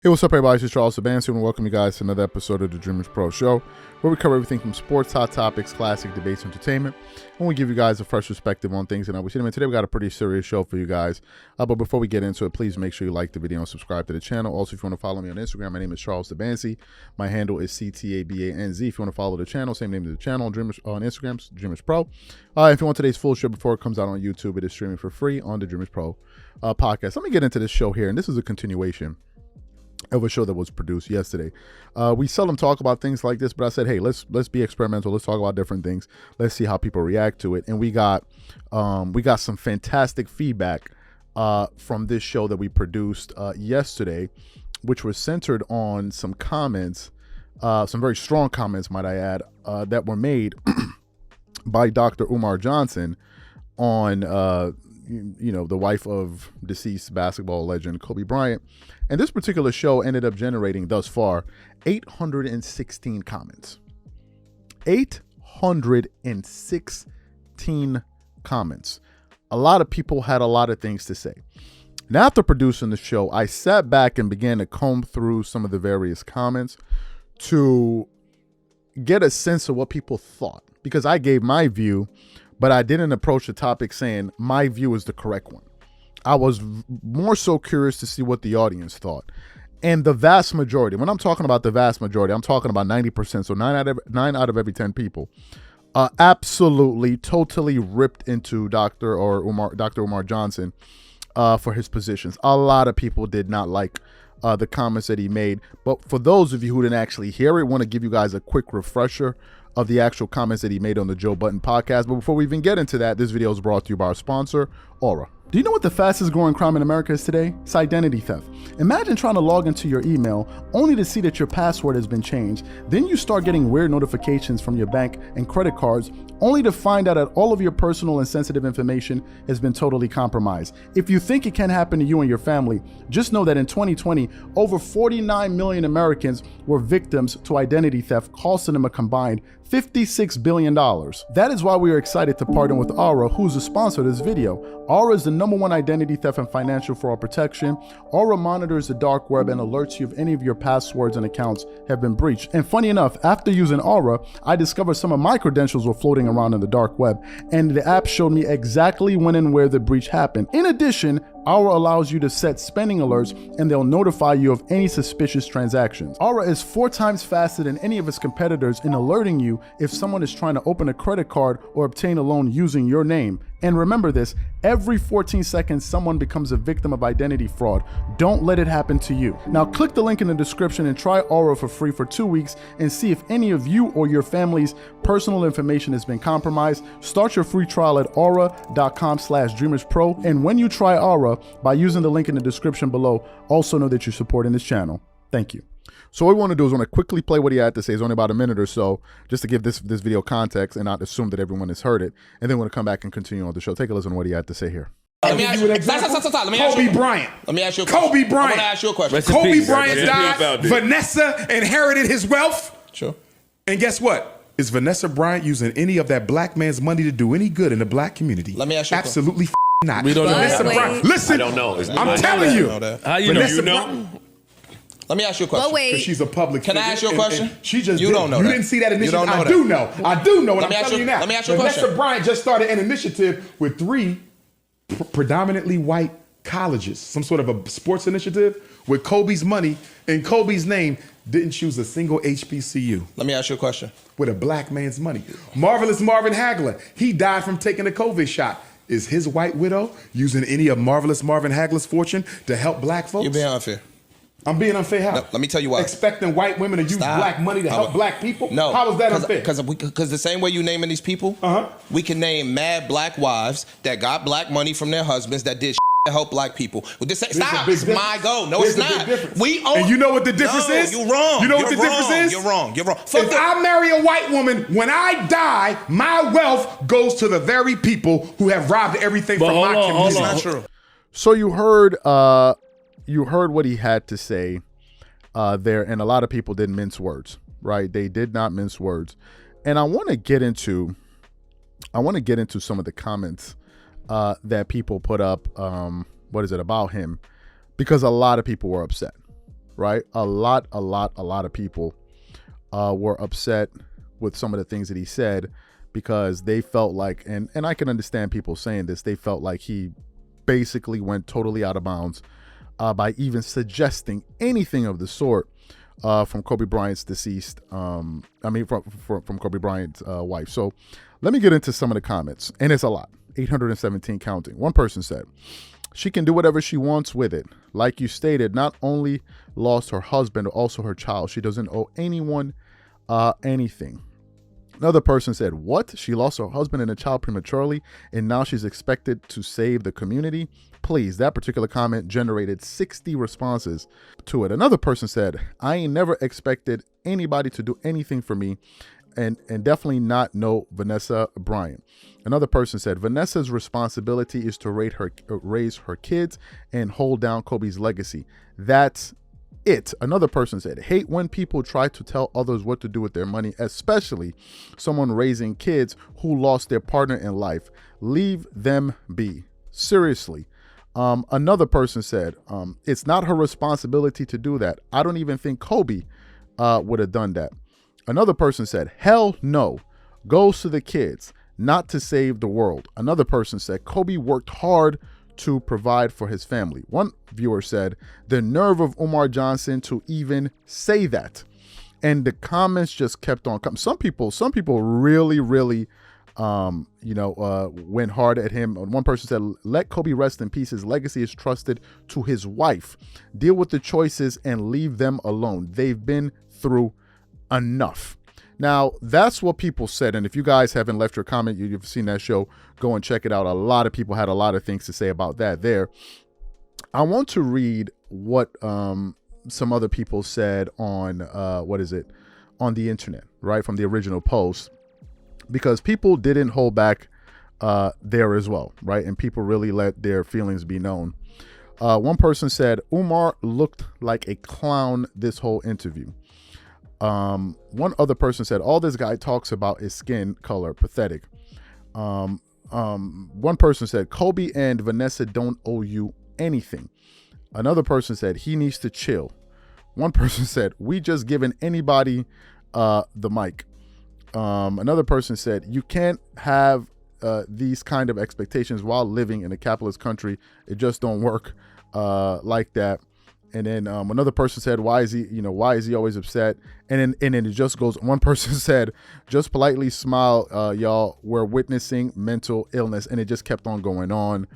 Hey, what's up, everybody? This is Charles Sabansi, and welcome you guys to another episode of the Dreamers Pro Show, where we cover everything from sports, hot topics, classic debates, entertainment, and we give you guys a fresh perspective on things. And today we got a pretty serious show for you guys. But before we get into it, please make sure you like the video and subscribe to the channel. Also, if you want to follow me on Instagram, my name is Charles Sabansi. My handle is CTABANZ. If you want to follow the channel, same name as the channel on Instagram, Dreamers Pro. If you want today's full show before it comes out on YouTube, it is streaming for free on the Dreamers Pro podcast. Let me get into this show here, and this is a continuation of a show that was produced yesterday. We seldom talk about things like this, but I said, hey, let's be experimental. Let's talk about different things. Let's see how people react to it. And we got some fantastic feedback from this show that we produced yesterday, which was centered on some comments, some very strong comments, might I add, that were made by Dr. Umar Johnson on the wife of deceased basketball legend Kobe Bryant. And this particular show ended up generating thus far 816 comments. 816 comments. A lot of people had a lot of things to say. And after producing the show, I sat back and began to comb through some of the various comments to get a sense of what people thought, because I gave my view, but I didn't approach the topic saying my view is the correct one. I was more so curious to see what the audience thought. And the vast majority, when I'm talking about the vast majority, I'm talking about 90%, so 9 out of every 10 people, absolutely, totally ripped into Dr. Umar Johnson for his positions. A lot of people did not like the comments that he made. But for those of you who didn't actually hear it, I want to give you guys a quick refresher of the actual comments that he made on the Joe Budden podcast. But before we even get into that, this video is brought to you by our sponsor, Aura. Do you know what the fastest growing crime in America is today? It's identity theft. Imagine trying to log into your email only to see that your password has been changed. Then you start getting weird notifications from your bank and credit cards, only to find out that all of your personal and sensitive information has been totally compromised. If you think it can happen to you and your family, just know that in 2020, over 49 million Americans were victims to identity theft, costing them a combined $56 billion. That is why we are excited to partner with Aura, who's the sponsor of this video. Aura is the #1 identity theft and financial fraud protection. Aura monitors the dark web and alerts you if any of your passwords and accounts have been breached. And funny enough, after using Aura, I discovered some of my credentials were floating around in the dark web, and the app showed me exactly when and where the breach happened. In addition, Aura allows you to set spending alerts, and they'll notify you of any suspicious transactions. Aura is 4 times faster than any of its competitors in alerting you if someone is trying to open a credit card or obtain a loan using your name. And remember this, every 14 seconds, someone becomes a victim of identity fraud. Don't let it happen to you. Now click the link in the description and try Aura for free for 2 weeks and see if any of you or your family's personal information has been compromised. Start your free trial at aura.com/dreamerspro. And when you try Aura, by using the link in the description below, also know that you're supporting this channel. Thank you. So what we want to do is want to quickly play what he had to say. It's only about a minute or so, just to give this video context and not assume that everyone has heard it. And then we're going to come back and continue on the show. Take a listen to what he had to say here. Let me ask you an example. Kobe Bryant. Let me ask you a question. Kobe Bryant. I want to ask you a question. Kobe Bryant died. Vanessa inherited his wealth. Sure. And guess what? Is Vanessa Bryant using any of that black man's money to do any good in the black community? Let me ask you absolutely not. We don't know. Vanessa Bryant. Listen, I don't know. I'm telling you. How you know? You know? Let me ask you a question. But wait. Because she's a public figure. Can I ask you a question? And she just don't know You that. didn't see that initiative. I do know. I do know. And I'm telling you now. Let me ask you a question. Vanessa Bryant just started an initiative with 3 predominantly white colleges, some sort of a sports initiative with Kobe's money and Kobe's name. Didn't choose a single HBCU. Let me ask you a question. With a black man's money. Marvelous Marvin Hagler, he died from taking a COVID shot. Is his white widow using any of Marvelous Marvin Hagler's fortune to help black folks? You're being unfair. I'm being unfair how? No, let me tell you why. Expecting white women to use black money to help black people? No. How is that unfair? Because the same way you naming these people, we can name mad black wives that got black money from their husbands that did to help black people. Stop. It's my goal. No, it's not. We own. And you know what the difference is? You're wrong. You know what the difference is? You're wrong. You're wrong. If I marry a white woman, when I die, my wealth goes to the very people who have robbed everything from my community. It's not true. So you heard what he had to say there, and a lot of people didn't mince words, right? They did not mince words. And I want to get into some of the comments that people put up, about him, because a lot of people were upset. right? A lot of people were upset with some of the things that he said because they felt like, and I can understand people saying this, they felt like he basically went totally out of bounds by even suggesting anything of the sort from Kobe Bryant's deceased, from Kobe Bryant's wife. So let me get into some of the comments, and it's a lot, 817 counting. One person said, she can do whatever she wants with it. Like you stated, not only lost her husband, but also her child. She doesn't owe anyone anything. Another person said, what? She lost her husband and a child prematurely, and now she's expected to save the community? Please, that particular comment generated 60 responses to it. Another person said, I ain't never expected anybody to do anything for me, and definitely not no Vanessa Bryant. Another person said, Vanessa's responsibility is to raise her kids and hold down Kobe's legacy. That's it. Another person said, hate when people try to tell others what to do with their money, especially someone raising kids who lost their partner in life. Leave them be. Seriously. Another person said, it's not her responsibility to do that. I don't even think Kobe would have done that. Another person said, hell no, goes to the kids, not to save the world. Another person said, Kobe worked hard to provide for his family. One viewer said, the nerve of Umar Johnson to even say that. And the comments just kept on coming. Some people really went hard at him. One person said, let Kobe rest in peace. His legacy is trusted to his wife. Deal with the choices and leave them alone. They've been through enough. Now, that's what people said. And if you guys haven't left your comment, you've seen that show, go and check it out. A lot of people had a lot of things to say about that there. I want to read what some other people said on, on the internet, right? From the original post, because people didn't hold back there as well, right? And people really let their feelings be known. One person said, Umar looked like a clown this whole interview. One other person said, all this guy talks about is skin color, pathetic. One person said, Kobe and Vanessa don't owe you anything. Another person said, he needs to chill. One person said, we just giving anybody the mic. Another person said, you can't have these kind of expectations while living in a capitalist country. It just don't work like that. And then another person said, why is he always upset? And then it just goes, one person said, just politely smile, y'all, we're witnessing mental illness. And it just kept on going on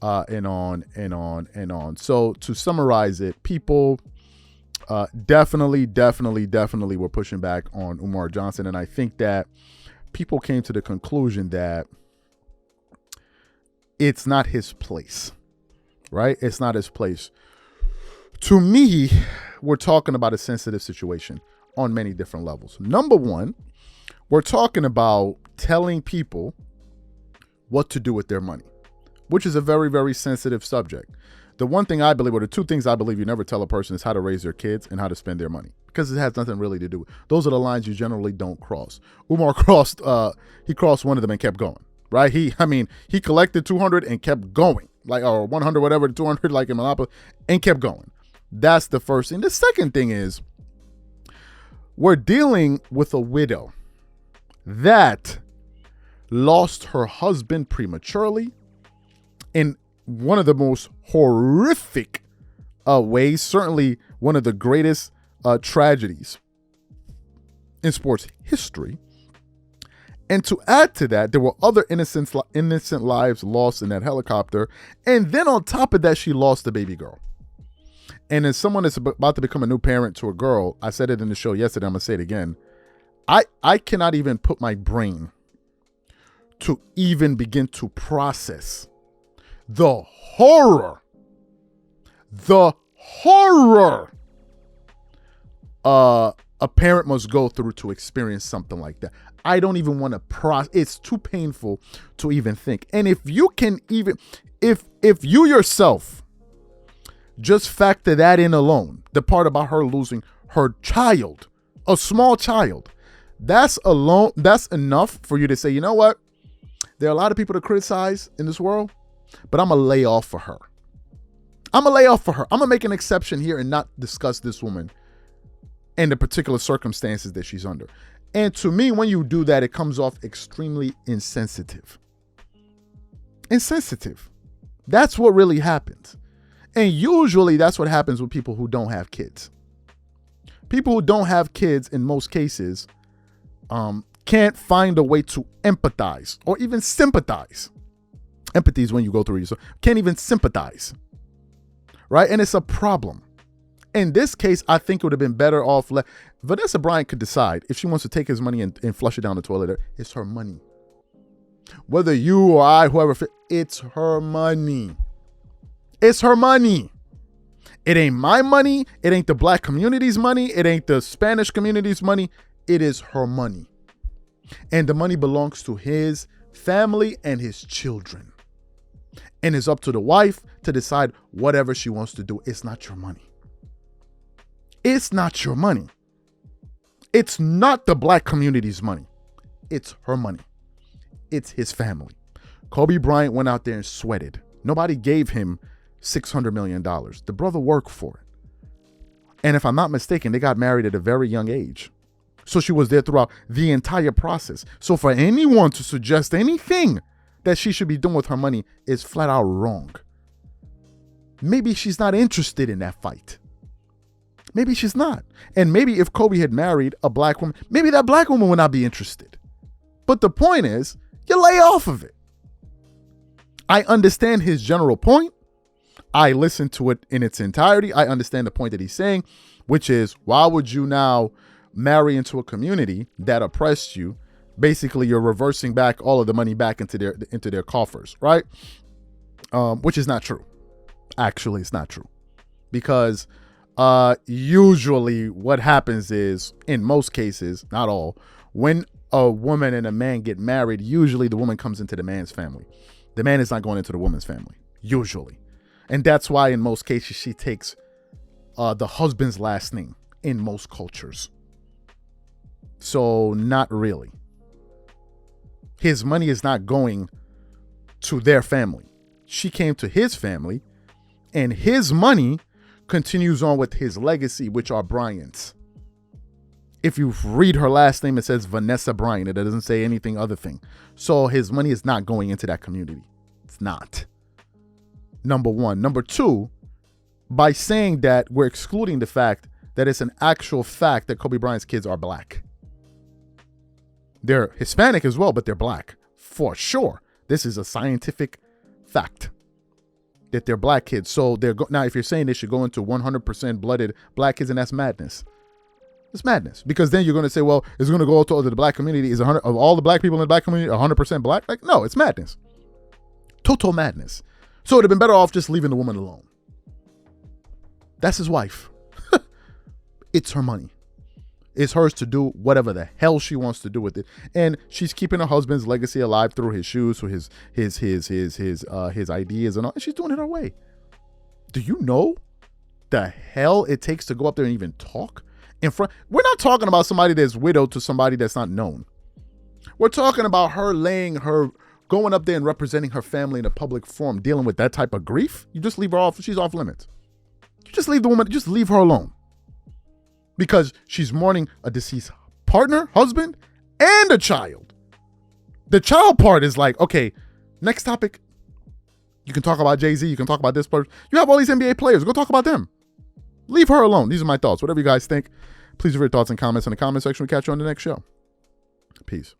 and on and on and on. So to summarize it, people definitely were pushing back on Umar Johnson. And I think that people came to the conclusion that it's not his place, right? It's not his place. To me, we're talking about a sensitive situation on many different levels. Number one, we're talking about telling people what to do with their money, which is a very, very sensitive subject. The one thing I believe, or the two things I believe you never tell a person, is how to raise their kids and how to spend their money, because it has nothing really to do with. Those are the lines you generally don't cross. Umar crossed one of them and kept going, right? He collected 200 and kept going, or 100, whatever, 200, like in Monopoly, and kept going. That's the first thing. The second thing is, we're dealing with a widow that lost her husband prematurely in one of the most horrific ways, certainly one of the greatest tragedies in sports history. And to add to that, there were other innocent lives lost in that helicopter. And then on top of that, she lost a baby girl. And as someone that's about to become a new parent to a girl, I said it in the show yesterday, I'm going to say it again. I cannot even put my brain to even begin to process the horror a parent must go through to experience something like that. I don't even want to process. It's too painful to even think. And if you can even, if you yourself just factor that in alone, the part about her losing her child, a small child, that's enough for you to say, you know what? There are a lot of people to criticize in this world, but I'm going to lay off for her. I'm gonna lay off for her. I'm gonna make an exception here and not discuss this woman and the particular circumstances that she's under. And to me, when you do that, it comes off extremely insensitive. Insensitive. That's what really happens. And usually that's what happens with people who don't have kids. People who don't have kids, in most cases, can't find a way to empathize or even sympathize. Empathy is when you go through yourself. Can't even sympathize. Right? And it's a problem. In this case, I think it would have been better off. Vanessa Bryant could decide if she wants to take his money and flush it down the toilet. It's her money. Whether you or I, whoever, it's her money. It's her money. It ain't my money. It ain't the black community's money. It ain't the Spanish community's money. It is her money. And the money belongs to his family and his children. And it's up to the wife to decide whatever she wants to do. It's not your money. It's not your money. It's not the black community's money. It's her money. It's his family. Kobe Bryant went out there and sweated. Nobody gave him $600 million. The brother worked for it. And if I'm not mistaken, they got married at a very young age. So she was there throughout the entire process. So for anyone to suggest anything that she should be doing with her money is flat out wrong. Maybe she's not interested in that fight. Maybe she's not. And maybe if Kobe had married a black woman, maybe that black woman would not be interested. But the point is, you lay off of it. I understand his general point. I listened to it in its entirety. I understand the point that he's saying, which is, why would you now marry into a community that oppressed you? Basically, you're reversing back all of the money back into their coffers, right? Which is not true. Actually, it's not true. Because usually what happens is, in most cases, not all, when a woman and a man get married, usually the woman comes into the man's family. The man is not going into the woman's family, usually. And that's why in most cases she takes the husband's last name in most cultures. So not really. His money is not going to their family. She came to his family, and his money continues on with his legacy, which are Bryant's. If you read her last name, it says Vanessa Bryant. It doesn't say anything other thing. So his money is not going into that community. It's not. Number one. Number two, by saying that, we're excluding the fact that it's an actual fact that Kobe Bryant's kids are black. They're Hispanic as well, but they're black. For sure. This is a scientific fact that they're black kids. So now if you're saying they should go into 100% blooded black kids, and that's madness. It's madness, because then you're going to say, well, it's going to go to the black community. Is 100 of all the black people in the black community 100% black? Like, no, it's madness. Total madness. So it'd have been better off just leaving the woman alone. That's his wife. It's her money. It's hers to do whatever the hell she wants to do with it. And she's keeping her husband's legacy alive through his shoes, through his ideas and all. And she's doing it her way. Do you know the hell it takes to go up there and even talk in front? We're not talking about somebody that's widowed to somebody that's not known. We're talking about her going up there and representing her family in a public forum, dealing with that type of grief. You just leave her off. She's off limits. You just leave the woman, just leave her alone. Because she's mourning a deceased partner, husband, and a child. The child part is like, okay, next topic. You can talk about Jay-Z. You can talk about this person. You have all these NBA players. Go talk about them. Leave her alone. These are my thoughts. Whatever you guys think, please leave your thoughts and comments in the comment section. We'll catch you on the next show. Peace.